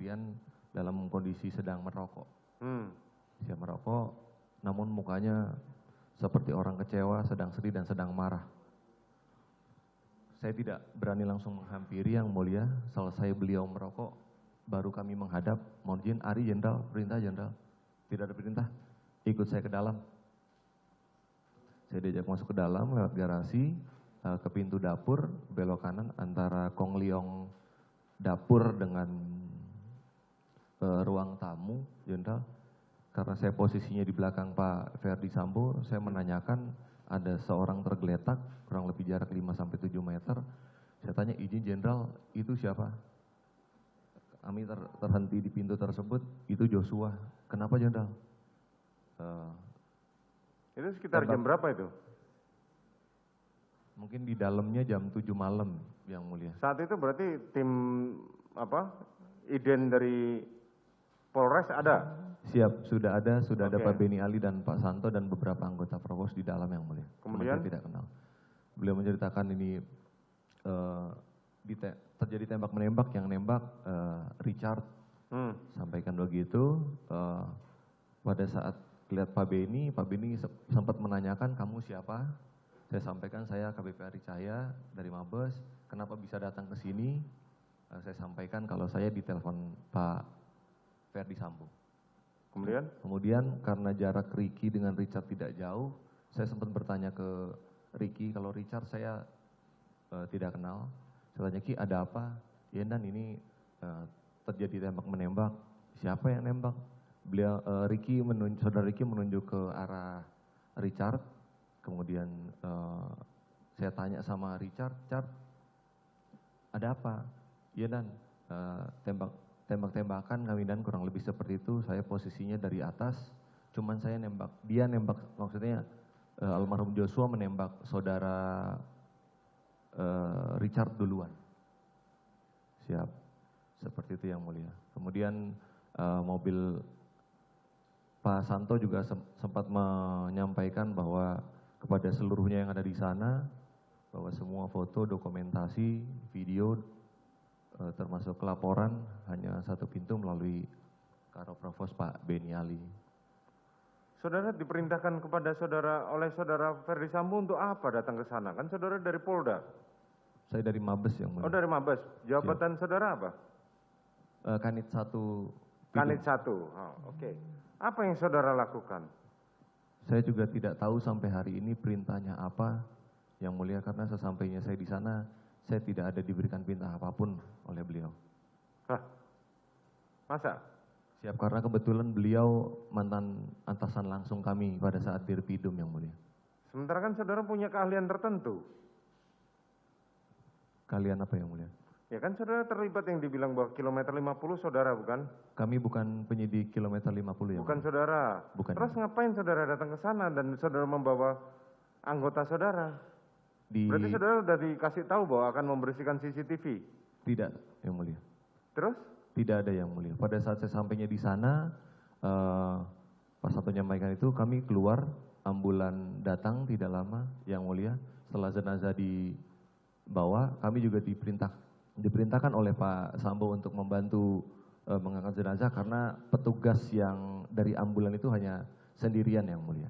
sendirian dalam kondisi sedang merokok. Siap merokok, namun mukanya seperti orang kecewa, sedang sedih dan sedang marah. Saya tidak berani langsung menghampiri yang mulia. Selesai beliau merokok, baru kami menghadap. Mohon izin, Ari Jenderal, perintah Jenderal. Tidak ada perintah, ikut saya ke dalam. Saya diajak masuk ke dalam lewat garasi, ke pintu dapur, belok kanan antara Kong Liong dapur dengan ruang tamu, Jenderal. Karena saya posisinya di belakang Pak Ferdi Sambo, saya menanyakan ada seorang tergeletak, kurang lebih jarak 5-7 meter. Saya tanya, izin Jenderal, itu siapa? Kami terhenti di pintu tersebut, itu Joshua. Kenapa Jenderal? Itu sekitar jam berapa itu? Mungkin di dalamnya jam 7 malam, yang mulia. Saat itu berarti tim Iden dari Polres ada? Siap, sudah ada Pak Beni Ali dan Pak Santo dan beberapa anggota Provos di dalam, yang mulia. Kemudian? Saya tidak kenal. Beliau menceritakan ini terjadi tembak menembak, yang nembak Richard. Sampaikan begitu. Pada saat lihat Pak Beni sempat menanyakan, kamu siapa? Saya sampaikan, saya KBP Ari Cahya dari Mabes. Kenapa bisa datang ke sini? Saya sampaikan kalau saya ditelepon Pak Ferdi Sambo. Kemudian karena jarak Ricky dengan Richard tidak jauh, saya sempat bertanya ke Ricky, kalau Richard saya tidak kenal. Saya tanya, Ki, ada apa? Ya Dan, ini terjadi tembak menembak. Siapa yang nembak? Saudara Ricky menunjuk ke arah Richard. Kemudian saya tanya sama Richard, ada apa? Ya Dan, tembak-tembakan kami dan kurang lebih seperti itu. Saya posisinya dari atas, cuman saya nembak, dia nembak, maksudnya almarhum Joshua menembak saudara Richard duluan. Siap, seperti itu yang mulia. Kemudian mobil Pak Santo juga sempat menyampaikan bahwa kepada seluruhnya yang ada di sana, bahwa semua foto, dokumentasi, video, termasuk laporan hanya satu pintu melalui Karo Provos Pak Beni Ali. Saudara diperintahkan oleh saudara Ferdi Sambo untuk apa datang ke sana? Kan saudara dari Polda. Saya dari Mabes, yang mulia. Oh, dari Mabes. Jabatan saudara apa? Kanit 1. Kanit 1. Oh, oke. Apa yang saudara lakukan? Saya juga tidak tahu sampai hari ini perintahnya apa, yang mulia, karena sesampainya saya di sana, saya tidak ada diberikan perintah apapun oleh beliau. Hah? Masa? Siap, karena kebetulan beliau mantan atasan langsung kami pada saat Dirpidum, yang mulia. Sementara kan saudara punya keahlian tertentu. Keahlian apa, yang mulia? Ya kan saudara terlibat yang dibilang bahwa kilometer 50 saudara, bukan? Kami bukan penyidik kilometer 50, ya. Bukan saudara. Bukan. Terus ngapain saudara datang ke sana dan saudara membawa anggota saudara? Berarti saudara sudah dikasih tahu bahwa akan membersihkan CCTV? Tidak, yang mulia. Terus? Tidak ada, yang mulia. Pada saat saya sampainya di sana, pas satu menyampaikan itu, kami keluar, ambulan datang tidak lama, yang mulia. Setelah jenazah dibawa, kami juga diperintahkan oleh Pak Sambo untuk membantu mengangkat jenazah, karena petugas yang dari ambulan itu hanya sendirian, yang mulia.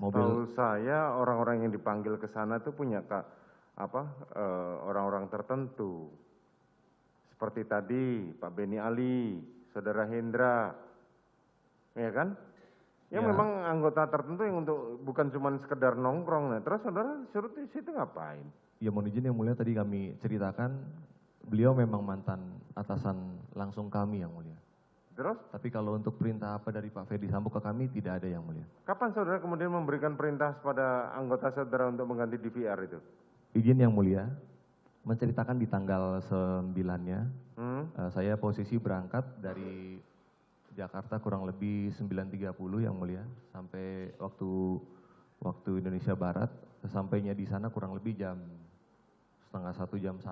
Tahu saya orang-orang yang dipanggil ke sana itu punya orang-orang tertentu. Seperti tadi Pak Beni Ali, saudara Hendra, ya kan? Ya, memang anggota tertentu yang untuk bukan cuma sekedar nongkrong. Nah, terus saudara suruh di situ ngapain? Ya mohon izin, yang mulia, tadi kami ceritakan beliau memang mantan atasan langsung kami, yang mulia. Terus? Tapi kalau untuk perintah apa dari Pak Ferdi Sambo ke kami tidak ada, yang mulia. Kapan saudara kemudian memberikan perintah kepada anggota saudara untuk mengganti DVR itu? Izin, yang mulia, menceritakan di tanggal 9-nya, saya posisi berangkat dari Jakarta kurang lebih 9.30, yang mulia, sampai waktu Indonesia Barat. Sesampainya di sana kurang lebih jam setengah 1, jam 1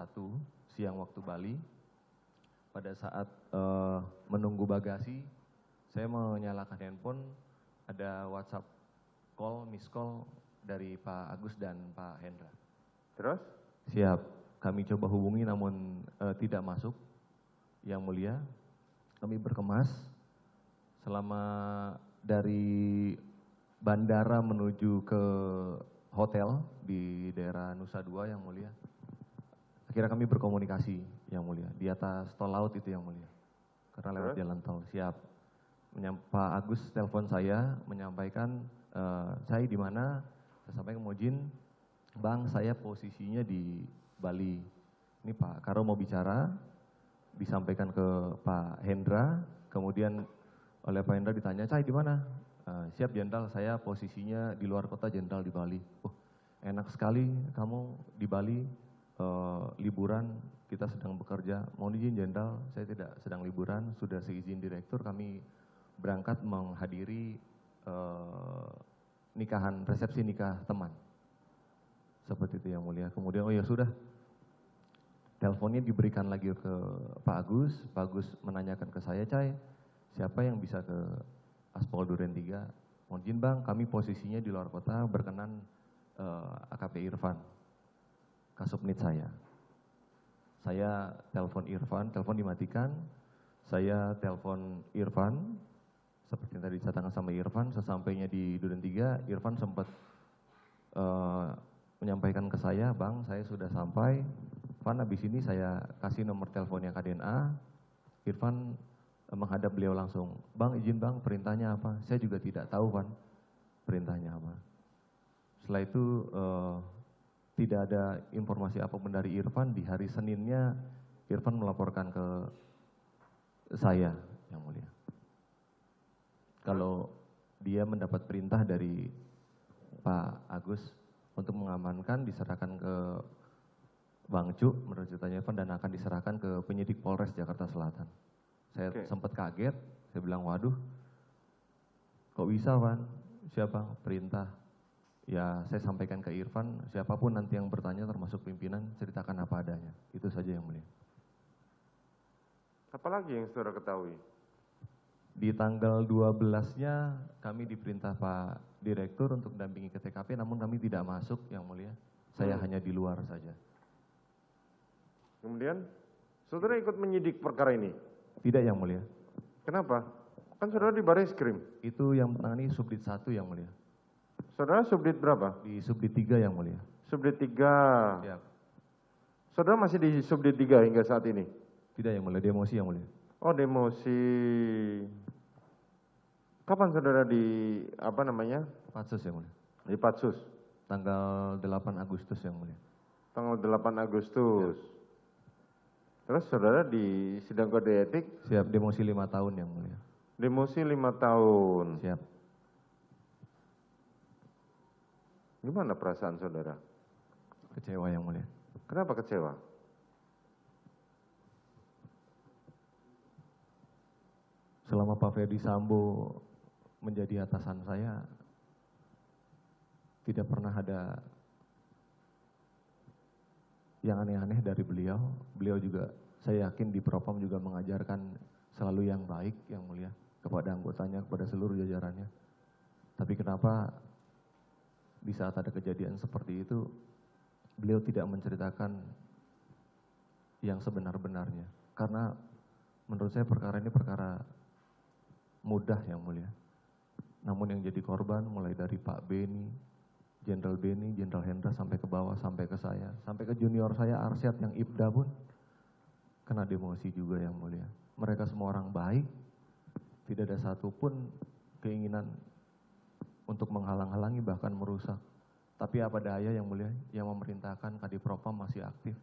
siang waktu Bali. Pada saat menunggu bagasi, saya menyalakan handphone, ada WhatsApp miss call dari Pak Agus dan Pak Hendra. Terus? Siap, kami coba hubungi namun tidak masuk. yang mulia, kami berkemas selama dari bandara menuju ke hotel di daerah Nusa Dua yang mulia. Akhirnya kami berkomunikasi yang mulia di atas tol laut itu yang mulia. Karena lewat jalan tol, siap. Pak Agus telepon saya menyampaikan saya di mana, saya sampaikan Mojin, Bang saya posisinya di Bali. Ini Pak Karo mau bicara, disampaikan ke Pak Hendra, kemudian oleh Pak Hendra ditanya, saya di mana? Siap Jenderal, saya posisinya di luar kota Jenderal di Bali. Oh, enak sekali kamu di Bali, liburan, kita sedang bekerja. Mohon izin Jenderal, saya tidak sedang liburan, sudah seizin direktur kami berangkat menghadiri nikahan, resepsi nikah teman. Seperti itu yang mulia. Kemudian oh ya sudah, teleponnya diberikan lagi ke Pak Agus menanyakan ke saya, Cai, siapa yang bisa ke Aspol Duren 3? Mohon izin Bang, kami posisinya di luar kota, berkenan AKP Irfan, Kasubnit saya. Saya telepon Irfan, telepon dimatikan, saya telepon Irfan, seperti yang tadi dicatatkan sama Irfan, sesampainya di Duren 3, Irfan sempat menyampaikan ke saya, Bang saya sudah sampai, Van habis ini saya kasih nomor teleponnya KDNA, Irfan menghadap beliau langsung, Bang izin Bang perintahnya apa? Saya juga tidak tahu Van perintahnya apa. Setelah itu tidak ada informasi apapun dari Irfan. Di hari Seninnya Irfan melaporkan ke saya yang mulia. Kalau dia mendapat perintah dari Pak Agus untuk mengamankan, diserahkan ke Bang Cu, menurut ceritanya Irfan, dan akan diserahkan ke penyidik Polres Jakarta Selatan. Saya sempat kaget, saya bilang, waduh, kok bisa Van? Siapa? Perintah. Ya saya sampaikan ke Irfan, siapapun nanti yang bertanya termasuk pimpinan, ceritakan apa adanya. Itu saja yang mulia. Apalagi yang saudara ketahui? Di tanggal 12-nya kami diperintah Pak Direktur untuk mendampingi ke TKP, namun kami tidak masuk yang mulia. Saya hanya di luar saja. Kemudian, saudara ikut menyidik perkara ini? Tidak yang mulia. Kenapa? Kan saudara di Bareskrim. Itu yang menangani Subdit 1 yang mulia. Saudara Subdit berapa? Di Subdit 3 yang mulia. Subdit 3. Siap. Saudara masih di Subdit 3 hingga saat ini? Tidak yang mulia, demosi yang mulia. Oh demosi. Kapan saudara di, apa namanya? Patsus yang mulia. Di Patsus? Tanggal 8 Agustus yang mulia. Tanggal 8 Agustus. Ya. Terus saudara di sidang kode etik? Siap, demosi 5 tahun yang mulia. Demosi 5 tahun. Siap. Gimana perasaan saudara? Kecewa yang mulia. Kenapa kecewa? Selama Pak Ferdi Sambo menjadi atasan saya, tidak pernah ada yang aneh-aneh dari beliau. Beliau juga, saya yakin di Propam juga mengajarkan selalu yang baik, yang mulia, kepada anggotanya, kepada seluruh jajarannya. Tapi kenapa di saat ada kejadian seperti itu, beliau tidak menceritakan yang sebenar-benarnya. Karena menurut saya perkara ini perkara mudah yang mulia. Namun yang jadi korban mulai dari Pak Beni, Jenderal Beni, Jenderal Hendra, sampai ke bawah, sampai ke saya, sampai ke junior saya Arsyad yang Ibda pun kena demosi juga yang mulia. Mereka semua orang baik, tidak ada satupun keinginan untuk menghalang-halangi bahkan merusak. Tapi apa daya yang mulia, yang memerintahkan Kadipropam masih aktif.